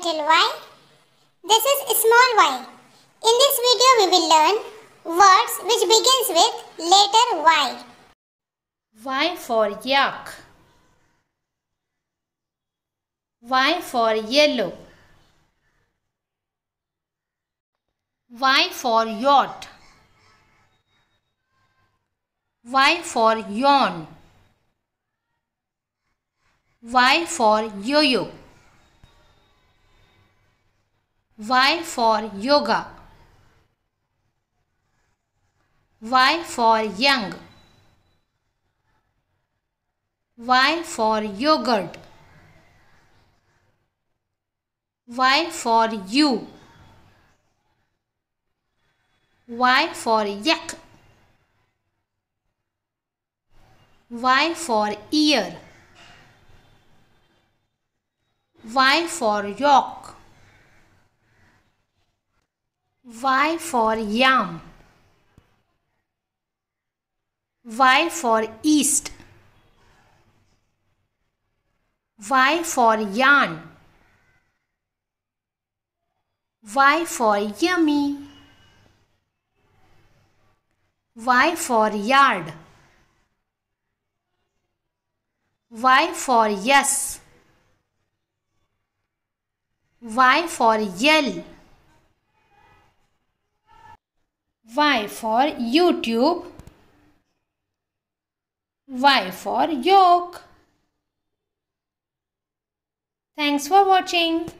capital Y. This is small y. In this video we will learn words which begins with letter Y. Y for yak. Y for yellow. Y for yacht. Y for yawn. Y for yo-yo. Y for yoga. Y for young. Y for yogurt. Y for you. Y for yak. Y for ear. Y for york. Y for yam. Y for east. Y for yarn. Y for yummy. Y for yard. Y for yes. Y for yell. Y for YouTube. Y for yoke. Thanks for watching.